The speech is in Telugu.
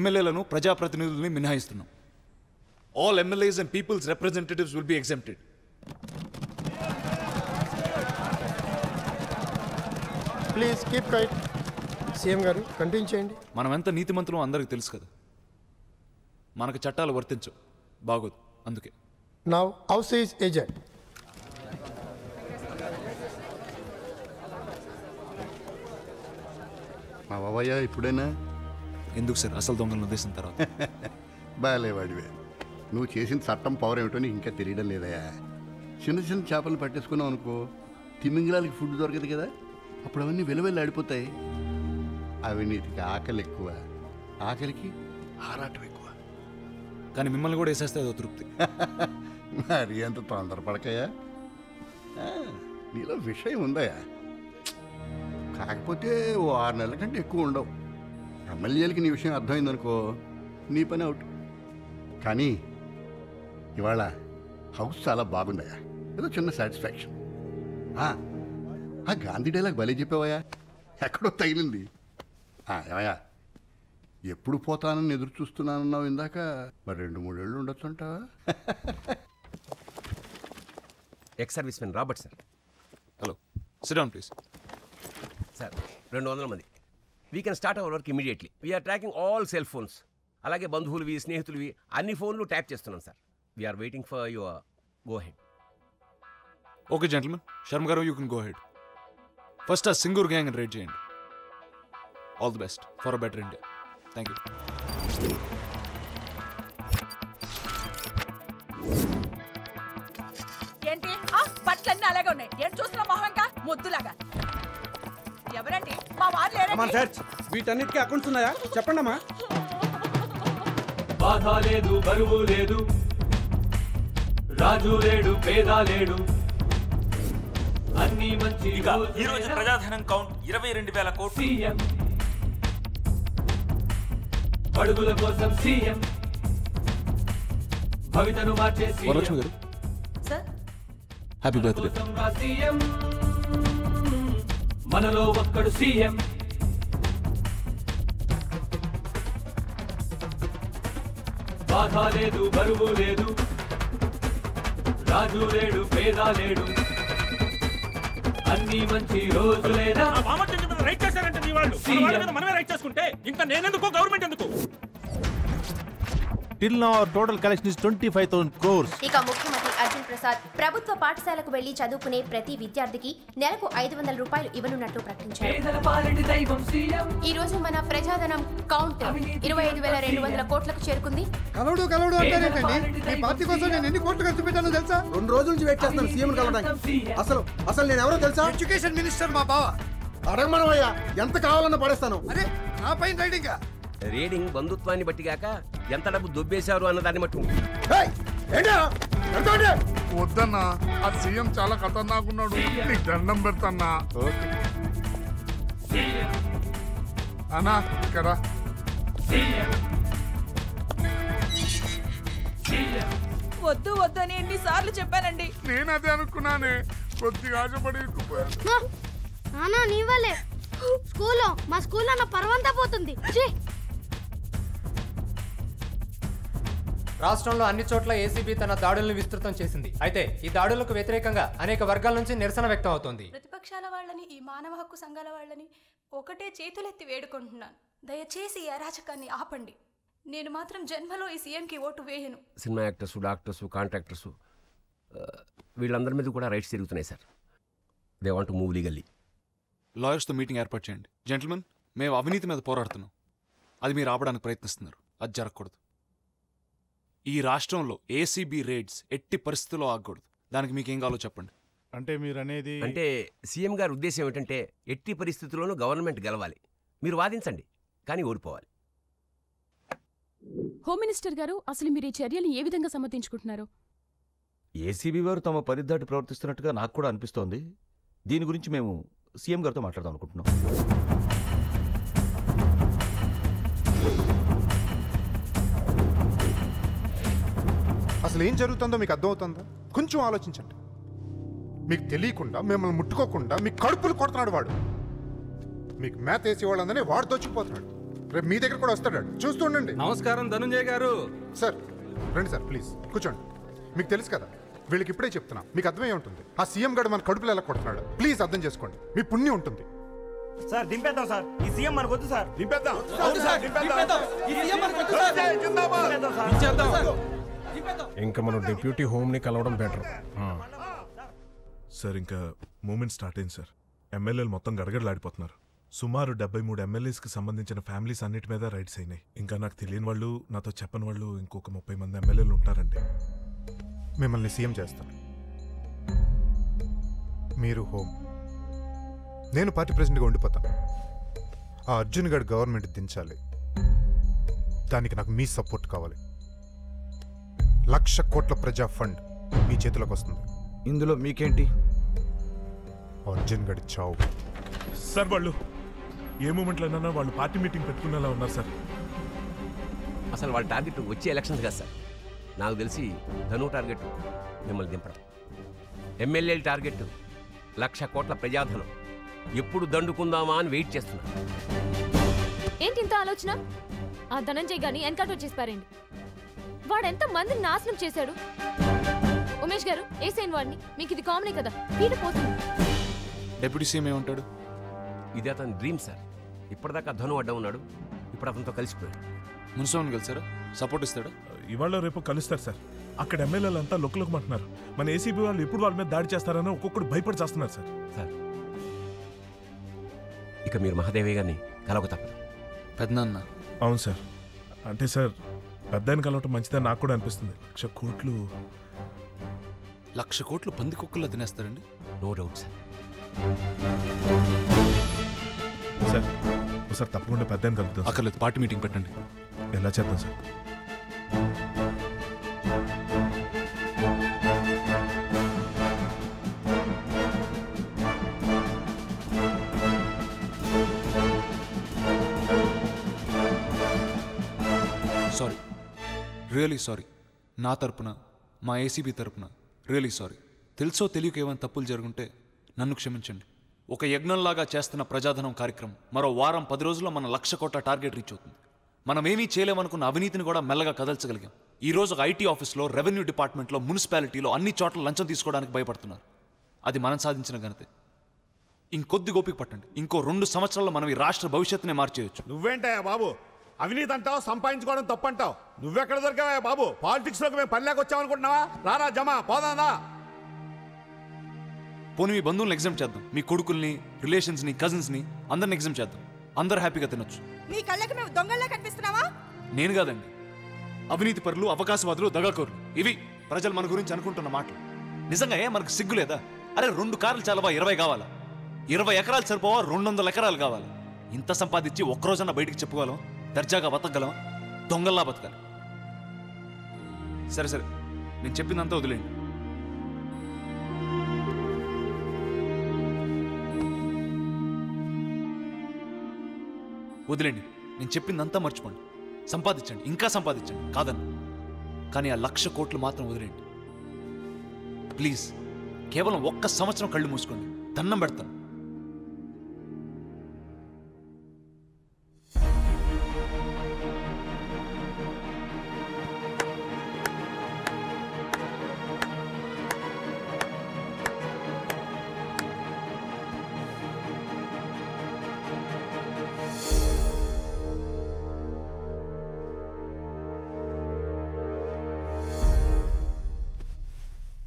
ఎమ్మెల్యేలను ప్రజాప్రతినిధుల్ని మినహాయిస్తున్నాం. All MLAs and people's representatives will be exempted. Please keep quiet. CM గారు కంటిన్యూ చేయండి. మనం ఎంత నీతిమంతులం అందరికి తెలుసు కదా. మనకు చట్టాలు వర్తించవు, బాగోదు. అందుకే నౌ హౌస్ ఈజ్ ఏజెంట్. మా బాబయ్య ఇప్పుడైనా ఎందుకు సార్ అసలు దొంగలను ఉద్దేశం తర్వాత బాగాలేవాడివే. నువ్వు చేసిన చట్టం పవర్ ఏమిటో నీకు ఇంకా తెలియడం లేదయా. చిన్న చిన్న చేపలు పట్టేసుకున్నావు అనుకో, తిమింగిలాలకి ఫుడ్ దొరకదు కదా, అప్పుడు అవన్నీ వెలువెళ్ళి ఆడిపోతాయి. అవినీతికి ఆకలి ఎక్కువ, ఆకలికి ఆరాటం ఎక్కువ. కానీ మిమ్మల్ని కూడా వేసేస్తే అదో తృప్తి. మరి అంత తొందరపడకయా, నీలో విషయం ఉందయా. కాకపోతే ఓ 6 నెలల కంటే ఎక్కువ ఉండవు. ఎమ్మెల్యేలకి నీ విషయం అర్థమైందనుకో, నీ పని అవుట్. కానీ ఇవాళ హౌస్ చాలా బాగుందయా, ఏదో చిన్న సాటిస్ఫాక్షన్. ఆ గాంధీ డైలాగ్ భలే చెప్పావయ్యా, ఎక్కడో తగిలింది. ఏమయ్యా, ఎప్పుడు పోతానని ఎదురు చూస్తున్నానన్నావు ఇందాక, మరి 2-3 ఏళ్ళు ఉండొచ్చు అంటావా? Ex service men Robert sir. Hello, sit down please. Sir 200 మంది. We can start our work immediately. We are tracking all cell phones. అలాగే బంధువులవి, స్నేహితులవి అన్ని ఫోన్లు ట్యాప్ చేస్తున్నాం sir. We are waiting for your go ahead. Okay gentlemen, Sharma గారు you can go ahead. First ఆ సింగూర్ గ్యాంగ్ రేడ్ చేయండి. All the best for a better India. Thank you. ఏంటి బట్టలన్నీ అలాగే ఉన్నాయి? ఏం చూస్తున్నా మొహంగా ముద్దులాగా? ఎవరండి? మా వాళ్ళు లేరండి. వీటన్నిటికీ అకౌంట్స్ ఉన్నాయా చెప్పండి అమ్మా. బాధ లేదు, బరువు లేదు, రాజు లేడు, పేద లేడు, అన్ని మంచి. ఈ రోజు ప్రజాధనం కౌంట్ 22,000 కోట్లు. సీఎం అడుగుల కోసం సీఎం, భవితను మార్చే వరలక్ష్మి గారు, హ్యాపీ బర్త్డే. సీఎం మనలో ఒక్కడు సీఎం. బాధ లేదు, బరువు లేదు, రాజు లేడు, పేద లేడు, అన్ని మంచి రోజులేనా. రైట్ చేశారంటే నీ వాళ్ళు మనమే రైట్ చేసుకుంటే ఇంకా నేనెందుకు, గవర్నమెంట్ ఎందుకు? Till now our total collection is 25,000 crores. ఇక ముఖ్యమంత్రి అర్జున్ ప్రసాద్ ప్రభుత్వ పాఠశాలకు వెళ్లి చదువుకునే ప్రతి విద్యార్థికి నెలకు 500 రూపాయలు ఇవ్వనున్నట్లు ప్రకటించారు. ఈ రోజు మన ప్రజాధనం కౌంట్ 25,200 కోట్లకు చేరుకుంది. కలవడు అంటారేంటండి? మీ పార్టీ కోసం నేను ఎన్ని కోట్లు ఖర్చు పెట్టానో తెలుసా? 2 రోజుల నుంచి వెయిట్ చేస్తాను సీఎం కలవడానికి. అసలు నేను ఎవరో తెలుసా? ఎడ్యుకేషన్ మినిస్టర్ మా బావ. అడగమనవయ్యా, ఎంత కావాలన్నా పడేస్తాను. అరే నా పైన రైడింగ్. రీడింగ్ బంధుత్వాన్ని బట్టి కాక ఎంత డబ్బు దొబ్బేశారు అన్న దాన్ని బట్టి. వద్దన్నా, ఆ సీఎం చాలా ఖతర్నాకున్నాడు, నీకు దండం పెడతాన్నా. అన్నా ఇక్కడ వద్దు అని ఎన్నిసార్లు చెప్పానండి. నేను అదే అనుకున్నానే, కొద్దిగా ఆశపడి. నీ వల్లే స్కూల్లో మా స్కూల్లో నా పర్వంతా పోతుంది. రాష్ట్రంలో అన్ని చోట్ల ఏసీబీ తన దాడులను విస్తృతం చేసింది. అయితే ఈ దాడులకు వ్యతిరేకంగా అనేక వర్గాల నుంచి నిరసన వ్యక్తం అవుతోంది. ప్రతిపక్షాల వాళ్ళని, ఈ మానవ హక్కు సంఘాల వాళ్ళని ఒకటే చేతులెత్తి వేడుకుంటున్నాను, దయచేసి ఈ అరాచకాన్ని ఆపండి. నేను మాత్రం జన్మలో ఈ సీఎంకి ఓటు వేయను. సినిమా యాక్టర్స్, డాక్టర్స్, కాంట్రాక్టర్స్ వీళ్ళందరి మీద కూడా రైట్స్ తిరుగుతున్నాయి sir. They want to move legally. లాయర్స్తో మీటింగ్ ఏర్పాటు చేయండి. జెంటల్మెన్, మేము అవినీతి మీద పోరాడుతున్నాం, అది మీరు ఆపడానికి ప్రయత్నిస్తున్నారు. అది జరగకూడదు. ఈ రాష్ట్రంలో ఏసీబీ రేడ్స్ ఎట్టి పరిస్థితుల్లో ఆగకూడదు. దానికి మీకేం కావాలో చెప్పండి. అంటే మీరు అనేది? అంటే సీఎం గారి ఉద్దేశం ఏంటంటే ఎట్టి పరిస్థితుల్లోనూ గవర్నమెంట్ గెలవాలి, మీరు వాదించండి, కానీ ఓడిపోవాలి. హోమ్ మినిస్టర్ గారు, అసలు మీరు ఈ చర్యలు ఏ విధంగా సమర్థించుకుంటున్నారు? ఏసీబీ వారు తమ పరిధిదాటి ప్రవర్తిస్తున్నట్టుగా నాకు కూడా అనిపిస్తోంది. దీని గురించి మేము సీఎం గారితో మాట్లాడదాం అనుకుంటున్నాం. అసలు ఏం జరుగుతుందో మీకు అర్థమవుతుందా? కొంచెం ఆలోచించండి. మీకు తెలియకుండా, మిమ్మల్ని ముట్టుకోకుండా మీ కడుపులు కొడుతున్నాడు వాడు. మీకు మేత వేసి వాళ్ళందరినీ వాడు దోచుకుపోతున్నాడు. రేపు మీ దగ్గర కూడా వస్తాడు చూస్తూ ఉండండి. నమస్కారం ధనుంజయ్ గారు. సార్ రండి సార్, ప్లీజ్ కూర్చోండి. మీకు తెలుసు కదా, వీళ్ళకి ఇప్పుడే చెప్తున్నా, మీకు అర్థమై ఉంటుంది. ఆ సీఎం గడు మన కడుపులో ఎలా కొడుతున్నాడు. ప్లీజ్ అర్థం చేసుకోండి, మీ పుణ్యం ఉంటుంది. సార్ దింపేద్దాం సార్, ఈ సీఎం మనకు వద్దు సార్. దింపేద్దాం. ఇంకా మనం డిప్యూటీ హోమ్ ని కలవడం బెటర్. సార్ ఇంకా మూమెంట్ స్టార్ట్ అయింది సార్. ఎమ్మెల్యేలు మొత్తం గడగడలాడిపోతున్నారు. సుమారు 73 ఎమ్మెల్యేస్కి సంబంధించిన ఫ్యామిలీస్ అన్నిటి మీద రైట్స్ అయినాయి. ఇంకా నాకు తెలియని వాళ్ళు, నాతో చెప్పని వాళ్ళు ఇంకొక 30 మంది ఎమ్మెల్యేలు ఉంటారండి. మిమ్మల్ని సీఎం చేస్తాను, మీరు హోమ్, నేను పార్టీ ప్రెసిడెంట్గా ఉండిపోతాను. ఆ అర్జున్ గడ్ గవర్నమెంట్ దించాలి. దానికి నాకు మీ సపోర్ట్ కావాలి. 1,00,000 కోట్ల ప్రజా ఫండ్ మీ చేతిలోకి వస్తుంది. ఇందులో మీకేంటి? అర్జున్ గడి చావు. సార్ వాళ్ళు ఏ మూమెంట్లోనైనా వాళ్ళు పార్టీ మీటింగ్ పెట్టుకునేలా ఉన్నారు సార్. అసలు వాళ్ళ టార్గెట్ వచ్చే ఎలక్షన్స్ కదా సార్. నాకు తెలిసి ధను టార్గెట్ మిమ్మల్ని దింపడం, ఎమ్మెల్యేల టార్గెట్ 1,00,000 కోట్ల ప్రజాధనం ఎప్పుడు దండుకుందామా అని వెయిట్ చేస్తున్నా. ఏంటి ఇంత ఆలోచన? ఆ ధనంజయ్ గారిని ఎన్కౌంటర్ చేసి పారండి. వాడెంత మందిని నాశనం చేశాడు. ఉమేష్ గారు ఏసైన్ వాడిని, మీకు ఇది కామనే కదా, పీట పోతుంది. డిప్యూటీ సీఎం ఏమంటాడు? ఇది అతని డ్రీమ్ సార్. ఇప్పటిదాకా ధను అడ్డం ఉన్నాడు, ఇప్పుడు అతనితో కలిసిపోయాడు. మున్సిపల్ కలిసారా? సపోర్ట్ ఇస్తాడా? ఇవాళ రేపు కలుస్తారు సార్. అక్కడ ఎమ్మెల్యేలు అంతా లొక్కలొక్కమంటున్నారు. మన ఏసీబీ వాళ్ళు ఎప్పుడు వాళ్ళ మీద దాడి చేస్తారని ఒక్కొక్కడు భయపడి చేస్తున్నారు సార్. సార్ ఇక మీరు మహాదేవి గారిని కలవక తప్పదు. పెద్దనాన్న? అవును సార్. అంటే సార్ పెద్దాన్ని కలవటం మంచిదని నాకు కూడా అనిపిస్తుంది. 1,00,000 కోట్లు 1,00,000 కోట్లు పంది కుక్కల్లో తినేస్తారండి? No doubt sir. సార్ ఒకసారి తప్పకుండా పెద్దాన్ని కలుపుతాం. అక్కర్లేదు, పార్టీ మీటింగ్ పెట్టండి. ఎలా చేద్దాం సార్? Sorry, really sorry. నా తరపున, మా ఏసీబీ తరపున రియలీ సారీ. తెలుసో తెలియక ఏమైనా తప్పులు జరుగుంటే నన్ను క్షమించండి. ఒక యజ్ఞంలాగా చేస్తున్న ప్రజాధనం కార్యక్రమం మరో వారం 10 రోజుల్లో మన 1,00,000 కోట్ల టార్గెట్ రీచ్ అవుతుంది. మనం ఏమీ చేయలేమనుకున్న అవినీతిని కూడా మెల్లగా కదల్చగలిగాం. ఈ రోజు ఒక ఐటీ ఆఫీస్లో, రెవెన్యూ డిపార్ట్మెంట్లో, మున్సిపాలిటీలో అన్ని చోట్ల లంచం తీసుకోవడానికి భయపడుతున్నారు. అది మనం సాధించిన ఘనతే. ఇంకొద్ది గోపిక పట్టండి, ఇంకో 2 సంవత్సరాల్లో మనం ఈ రాష్ట్ర భవిష్యత్తునే మార్చేయచ్చు. నువ్వేంటయ్యా బాబు అవినీతి అంటావు, సంపాదించుకోవడం తప్పంటావు. నువ్వెక్కడ దొరికావా బాబు? పాలిటిక్స్ లోకి మేము పనిలేక వచ్చామనుకుంటున్నావా? రారా జమా పోదా. పోనీ మీ బంధువులను ఎగ్జామ్ చేద్దాం, మీ కొడుకుల్ని, రిలేషన్స్ని, కజిన్స్ని అందరిని ఎగ్జామ్ చేద్దాం. అందరు హ్యాపీగా తినొచ్చు. మీ కళ్ళకి మేము దొంగల్లా కనిపిస్తున్నావా? నేను కాదండి, అవినీతి పరులు, అవకాశవాదులు, దగాకోరులు. ఇవి ప్రజలు మన గురించి అనుకుంటున్న మాటలు. నిజంగా మనకు సిగ్గు లేదా? అరే 2 కార్లు చాలవా? 20 కావాలా? 20 ఎకరాలు సరిపోవా? 200 ఎకరాలు కావాలి. ఇంత సంపాదించి ఒక్కరోజన్నా బయటికి చెప్పుకోగలం? దర్జాగా బతకగలమా? దొంగల్లా బతకాలి. సరే సరే, నేను చెప్పిందంతా వదిలేండి. వదిలేండి, నేను చెప్పిందంతా మర్చిపోండి. సంపాదించండి, ఇంకా సంపాదించండి, కాదన్న. కానీ ఆ 1,00,000 కోట్లు మాత్రం వదిలేండి ప్లీజ్. కేవలం 1 సంవత్సరం కళ్ళు మూసుకోండి, దండం పెడతాను.